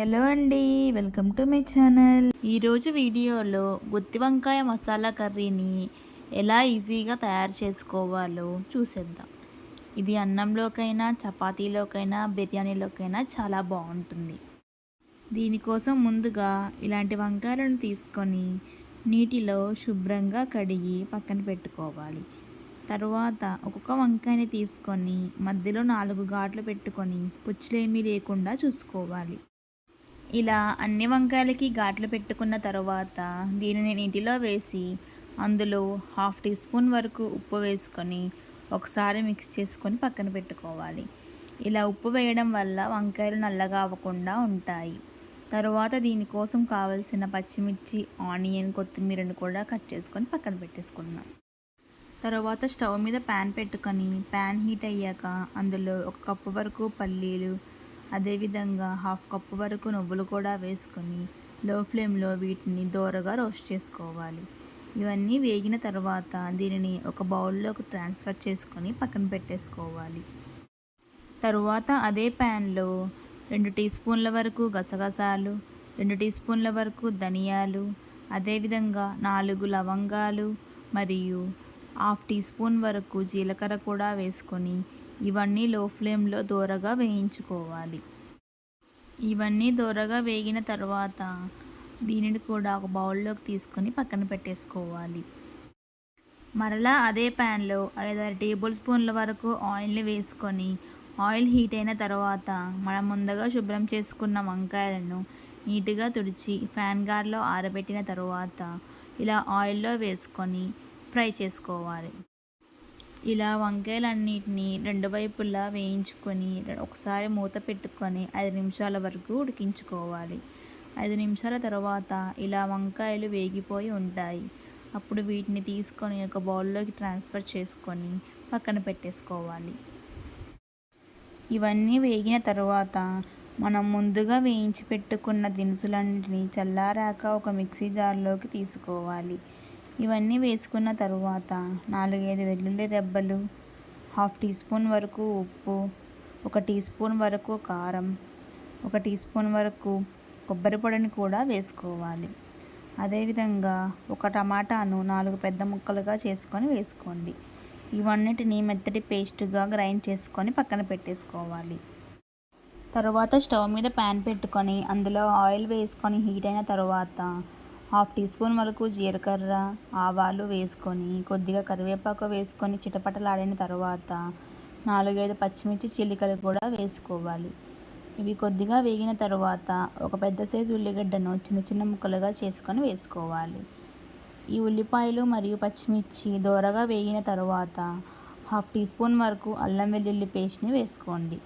Hello అండి, welcome to my channel. ఈరోజు వీడియోలో గుత్తి వంకాయ మసాలా కర్రీని ఎలా ఈజీగా తయారు చేసుకోవాలో చూసేద్దాం. ఇది అన్నంలోకైనా, చపాతీలోకైనా, బిర్యానీలోకైనా చాలా బాగుంటుంది. దీనికోసం ముందుగా ఇలాంటి వంకాయలను తీసుకొని నీటిలో శుభ్రంగా కడిగి పక్కన పెట్టుకోవాలి. తరువాత ఒక్కొక్క వంకాయని తీసుకొని మధ్యలో 4 ఘాట్లు పెట్టుకొని పుచ్చులేమీ లేకుండా చూసుకోవాలి. ఇలా అన్ని వంకాయలకి ఘాట్లు పెట్టుకున్న తర్వాత దీనిని నీటిలో వేసి అందులో 1/2 టీ స్పూన్ వరకు ఉప్పు వేసుకొని ఒకసారి మిక్స్ చేసుకొని పక్కన పెట్టుకోవాలి. ఇలా ఉప్పు వేయడం వల్ల వంకాయలు నల్లగా అవ్వకుండా ఉంటాయి. తరువాత దీనికోసం కావలసిన పచ్చిమిర్చి, ఆనియన్, కొత్తిమీరను కూడా కట్ చేసుకొని పక్కన పెట్టేసుకుందాం. తర్వాత స్టవ్ మీద ప్యాన్ పెట్టుకొని ప్యాన్ హీట్ అయ్యాక అందులో 1 కప్పు వరకు పల్లీలు, అదేవిధంగా 1/2 కప్పు వరకు నువ్వులు కూడా వేసుకొని లో ఫ్లేమ్లో వీటిని దోరగా రోస్ట్ చేసుకోవాలి. ఇవన్నీ వేగిన తర్వాత దీనిని ఒక బౌల్లోకి ట్రాన్స్ఫర్ చేసుకొని పక్కన పెట్టేసుకోవాలి. తరువాత అదే ప్యాన్లో 2 టీ స్పూన్ల వరకు గసగసాలు, 2 టీ స్పూన్ల వరకు ధనియాలు, అదేవిధంగా 4 లవంగాలు మరియు 1/2 టీ స్పూన్ వరకు జీలకర్ర కూడా వేసుకొని ఇవన్నీ లో ఫ్లేమ్లో దోరగా వేయించుకోవాలి. ఇవన్నీ దోరగా వేగిన తర్వాత దీనిని కూడా ఒక బౌల్లోకి తీసుకొని పక్కన పెట్టేసుకోవాలి. మరలా అదే ప్యాన్లో 5-6 టేబుల్ స్పూన్ల వరకు ఆయిల్ని వేసుకొని ఆయిల్ హీట్ అయిన తర్వాత మనం ముందుగా శుభ్రం చేసుకున్న వంకాయలను నీట్గా తుడిచి ఫ్యాన్ గాలిలో ఆరబెట్టిన తర్వాత ఇలా ఆయిల్లో వేసుకొని ఫ్రై చేసుకోవాలి. ఇలా వంకాయలన్నిటిని 2 వైపులా వేయించుకొని ఒకసారి మూత పెట్టుకొని 5 నిమిషాల వరకు ఉడికించుకోవాలి. 5 నిమిషాల తర్వాత ఇలా వంకాయలు వేగిపోయి ఉంటాయి. అప్పుడు వీటిని తీసుకొని ఒక బౌల్లోకి ట్రాన్స్ఫర్ చేసుకొని పక్కన పెట్టేసుకోవాలి. ఇవన్నీ వేగిన తర్వాత మనం ముందుగా వేయించి పెట్టుకున్న దినుసులన్నింటినీ చల్లారాక ఒక మిక్సీ జార్లోకి తీసుకోవాలి. ఇవన్నీ వేసుకున్న తరువాత 4-5 వెల్లుల్లి రెబ్బలు, 1/2 టీ స్పూన్ వరకు ఉప్పు, 1 టీ స్పూన్ వరకు కారం, 1 టీ స్పూన్ వరకు కొబ్బరి పొడిని కూడా వేసుకోవాలి. అదేవిధంగా ఒక టమాటాను 4 పెద్ద ముక్కలుగా చేసుకొని వేసుకోండి. ఇవన్నిటిని మెత్తటి పేస్టుగా గ్రైండ్ చేసుకొని పక్కన పెట్టేసుకోవాలి. తరువాత స్టవ్ మీద ప్యాన్ పెట్టుకొని అందులో ఆయిల్ వేసుకొని హీట్ అయిన తర్వాత 1/2 టీ స్పూన్ వరకు జీలకర్ర, ఆవాలు వేసుకొని కొద్దిగా కరివేపాకు వేసుకొని చిటపటలాడిన తర్వాత 4-5 పచ్చిమిర్చి చీలికలు కూడా వేసుకోవాలి. ఇవి కొద్దిగా వేగిన తర్వాత ఒక పెద్ద సైజు ఉల్లిగడ్డను చిన్న చిన్న ముక్కలుగా చేసుకొని వేసుకోవాలి. ఈ ఉల్లిపాయలు మరియు పచ్చిమిర్చి దోరగా వేగిన తర్వాత 1/2 టీ స్పూన్ వరకు అల్లం వెల్లుల్లి పేస్ట్ని వేసుకోండి.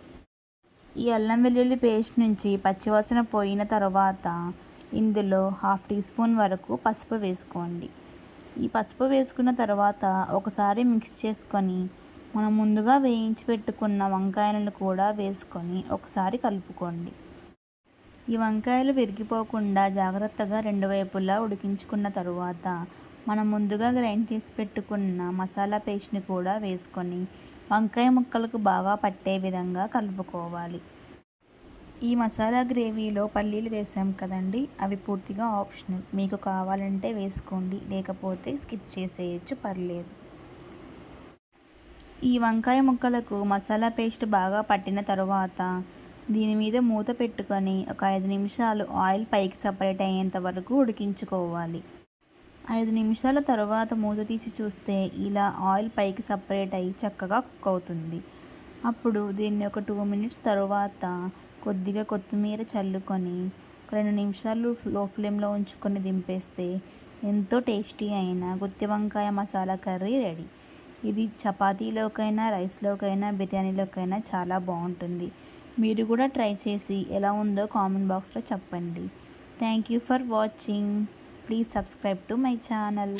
ఈ అల్లం వెల్లుల్లి పేస్ట్ నుంచి పచ్చివాసన పోయిన తర్వాత ఇందులో 1/2 టీ స్పూన్ వరకు పసుపు వేసుకోండి. ఈ పసుపు వేసుకున్న తర్వాత ఒకసారి మిక్స్ చేసుకొని మనం ముందుగా వేయించి పెట్టుకున్న వంకాయలను కూడా వేసుకొని ఒకసారి కలుపుకోండి. ఈ వంకాయలు విరిగిపోకుండా జాగ్రత్తగా 2 వైపులా ఉడికించుకున్న తరువాత మనం ముందుగా గ్రైండ్ చేసి పెట్టుకున్న మసాలా పేస్ట్ని కూడా వేసుకొని వంకాయ ముక్కలకు బాగా పట్టే విధంగా కలుపుకోవాలి. ఈ మసాలా గ్రేవీలో పల్లీలు వేసాం కదండి, అవి పూర్తిగా ఆప్షనల్. మీకు కావాలంటే వేసుకోండి, లేకపోతే స్కిప్ చేసేయచ్చు, పర్లేదు. ఈ వంకాయ ముక్కలకు మసాలా పేస్ట్ బాగా పట్టిన తర్వాత దీని మీద మూత పెట్టుకొని ఒక 5 నిమిషాలు ఆయిల్ పైకి సపరేట్ అయ్యేంత వరకు ఉడికించుకోవాలి. 5 నిమిషాల తర్వాత మూత తీసి చూస్తే ఇలా ఆయిల్ పైకి సపరేట్ అయ్యి చక్కగా కుక్ అవుతుంది. అప్పుడు దీన్ని ఒక 2 మినిట్స్ తర్వాత కొద్దిగా కొత్తిమీర చల్లుకొని 2 నిమిషాలు లో ఫ్లేమ్లో ఉంచుకొని దింపేస్తే ఎంతో టేస్టీ అయిన గుత్తి వంకాయ మసాలా కర్రీ రెడీ. ఇది చపాతీలోకైనా, రైస్లోకైనా, బిర్యానీలోకైనా చాలా బాగుంటుంది. మీరు కూడా ట్రై చేసి ఎలా ఉందో కామెంట్ బాక్స్లో చెప్పండి. Thank you for watching. Please subscribe to my channel.